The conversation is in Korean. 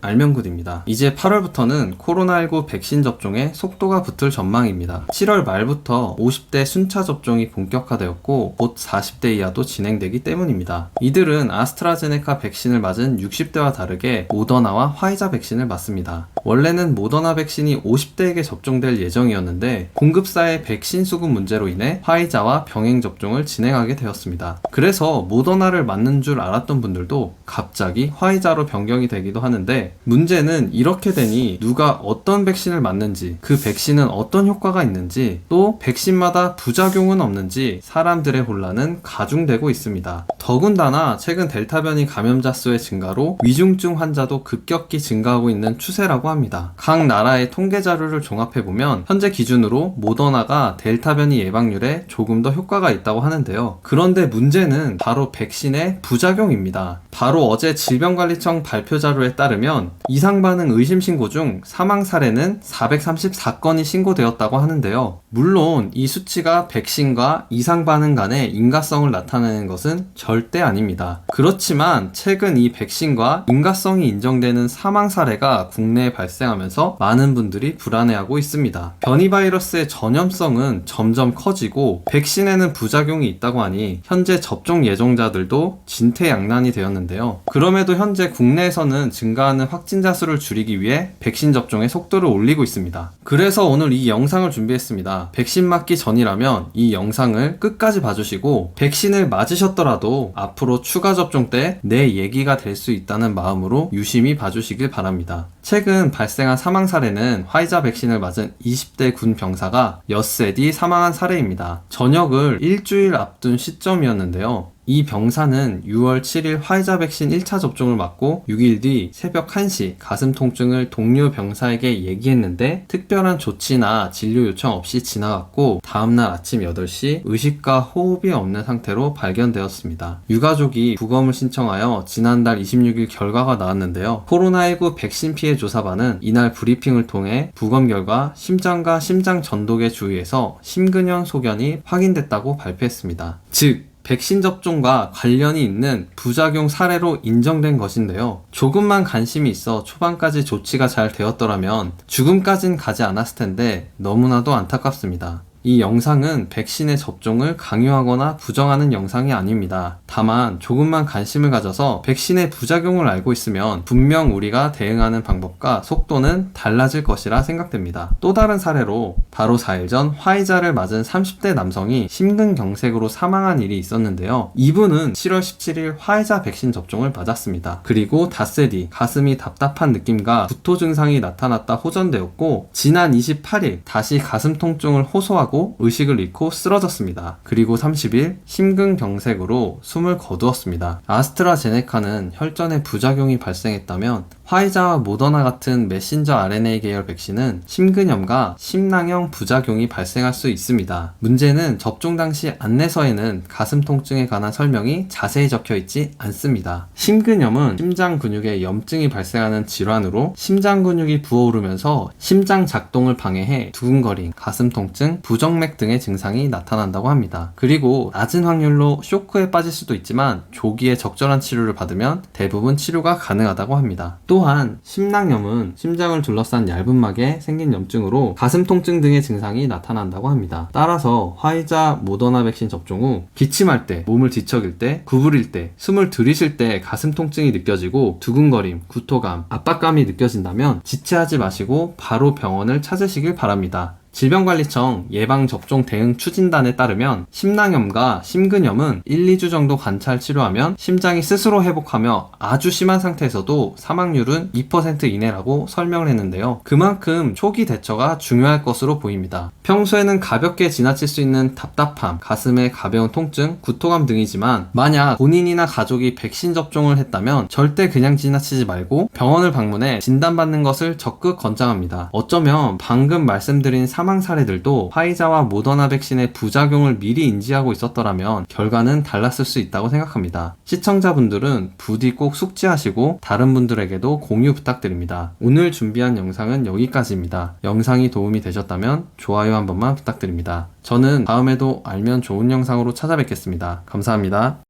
알면굿입니다. 이제 8월부터는 코로나19 백신 접종에 속도가 붙을 전망입니다. 7월 말부터 50대 순차 접종이 본격화되었고 곧 40대 이하도 진행되기 때문입니다. 이들은 아스트라제네카 백신을 맞은 60대와 다르게 모더나와 화이자 백신을 맞습니다. 원래는 모더나 백신이 50대에게 접종될 예정이었는데 공급사의 백신 수급 문제로 인해 화이자와 병행 접종을 진행하게 되었습니다. 그래서 모더나를 맞는 줄 알았던 분들도 갑자기 화이자로 변경이 되기도 하는데, 문제는 이렇게 되니 누가 어떤 백신을 맞는지, 그 백신은 어떤 효과가 있는지, 또 백신마다 부작용은 없는지 사람들의 혼란은 가중되고 있습니다. 더군다나 최근 델타 변이 감염자 수의 증가로 위중증 환자도 급격히 증가하고 있는 추세라고 합니다. 각 나라의 통계 자료를 종합해보면 현재 기준으로 모더나가 델타 변이 예방률에 조금 더 효과가 있다고 하는데요. 그런데 문제는 바로 백신의 부작용입니다. 바로 어제 질병관리청 발표 자료에 따르면 이상반응 의심 신고 중 사망 사례는 434건이 신고되었다고 하는데요. 물론 이 수치가 백신과 이상반응 간의 인과성을 나타내는 것은 절대 아닙니다. 그렇지만 최근 이 백신과 인과성이 인정되는 사망 사례가 국내에 발생하면서 많은 분들이 불안해하고 있습니다. 변이 바이러스의 전염성은 점점 커지고 백신에는 부작용이 있다고 하니 현재 접종 예정자들도 진퇴양난이 되었는데요. 그럼에도 현재 국내에서는 증가하는 확진자 수를 줄이기 위해 백신 접종의 속도를 올리고 있습니다. 그래서 오늘 이 영상을 준비했습니다. 백신 맞기 전이라면 이 영상을 끝까지 봐주시고, 백신을 맞으셨더라도 앞으로 추가 접종 때 내 얘기가 될 수 있다는 마음으로 유심히 봐주시길 바랍니다. 최근 발생한 사망 사례는 화이자 백신을 맞은 20대 군 병사가 엿새 뒤 사망한 사례입니다. 전역을 일주일 앞둔 시점이었는데요. 이 병사는 6월 7일 화이자 백신 1차 접종을 맞고 6일 뒤 새벽 1시 가슴 통증을 동료 병사에게 얘기했는데 특별한 조치나 진료 요청 없이 지나갔고, 다음날 아침 8시 의식과 호흡이 없는 상태로 발견되었습니다. 유가족이 부검을 신청하여 지난달 26일 결과가 나왔는데요. 코로나19 백신 피해 조사반은 이날 브리핑을 통해 부검 결과 심장과 심장 전독의 주위에서 심근형 소견이 확인됐다고 발표했습니다. 즉, 백신 접종과 관련이 있는 부작용 사례로 인정된 것인데요. 조금만 관심이 있어 초반까지 조치가 잘 되었더라면 죽음까진 가지 않았을 텐데 너무나도 안타깝습니다. 이 영상은 백신의 접종을 강요하거나 부정하는 영상이 아닙니다. 다만 조금만 관심을 가져서 백신의 부작용을 알고 있으면 분명 우리가 대응하는 방법과 속도는 달라질 것이라 생각됩니다. 또 다른 사례로 바로 4일 전 화이자를 맞은 30대 남성이 심근경색으로 사망한 일이 있었는데요. 이분은 7월 17일 화이자 백신 접종을 맞았습니다. 그리고 닷새 뒤 가슴이 답답한 느낌과 구토 증상이 나타났다 호전되었고, 지난 28일 다시 가슴 통증을 호소하고 의식을 잃고 쓰러졌습니다. 그리고 30일 심근경색으로 숨을 거두었습니다. 아스트라제네카는 혈전에 부작용이 발생했다면 화이자와 모더나 같은 메신저 RNA 계열 백신은 심근염과 심낭형 부작용이 발생할 수 있습니다. 문제는 접종 당시 안내서에는 가슴 통증에 관한 설명이 자세히 적혀 있지 않습니다. 심근염은 심장 근육에 염증이 발생하는 질환으로 심장 근육이 부어오르면서 심장 작동을 방해해 두근거림, 가슴 통증, 부정맥 등의 증상이 나타난다고 합니다. 그리고 낮은 확률로 쇼크에 빠질 수도 있지만 조기에 적절한 치료를 받으면 대부분 치료가 가능하다고 합니다. 또한 심낭염은 심장을 둘러싼 얇은 막에 생긴 염증으로 가슴 통증 등의 증상이 나타난다고 합니다. 따라서 화이자, 모더나 백신 접종 후 기침할 때, 몸을 뒤척일 때, 구부릴 때, 숨을 들이쉴 때 가슴 통증이 느껴지고 두근거림, 구토감, 압박감이 느껴진다면 지체하지 마시고 바로 병원을 찾으시길 바랍니다. 질병관리청 예방접종 대응 추진단에 따르면 심낭염과 심근염은 1, 2주 정도 관찰 치료하면 심장이 스스로 회복하며 아주 심한 상태에서도 사망률은 2% 이내라고 설명을 했는데요. 그만큼 초기 대처가 중요할 것으로 보입니다. 평소에는 가볍게 지나칠 수 있는 답답함, 가슴의 가벼운 통증, 구토감 등이지만 만약 본인이나 가족이 백신 접종을 했다면 절대 그냥 지나치지 말고 병원을 방문해 진단받는 것을 적극 권장합니다. 어쩌면 방금 말씀드린 사망 사례들도 화이자와 모더나 백신의 부작용을 미리 인지하고 있었더라면 결과는 달랐을 수 있다고 생각합니다. 시청자분들은 부디 꼭 숙지하시고 다른 분들에게도 공유 부탁드립니다. 오늘 준비한 영상은 여기까지입니다. 영상이 도움이 되셨다면 좋아요 한 번만 부탁드립니다. 저는 다음에도 알면 좋은 영상으로 찾아뵙겠습니다. 감사합니다.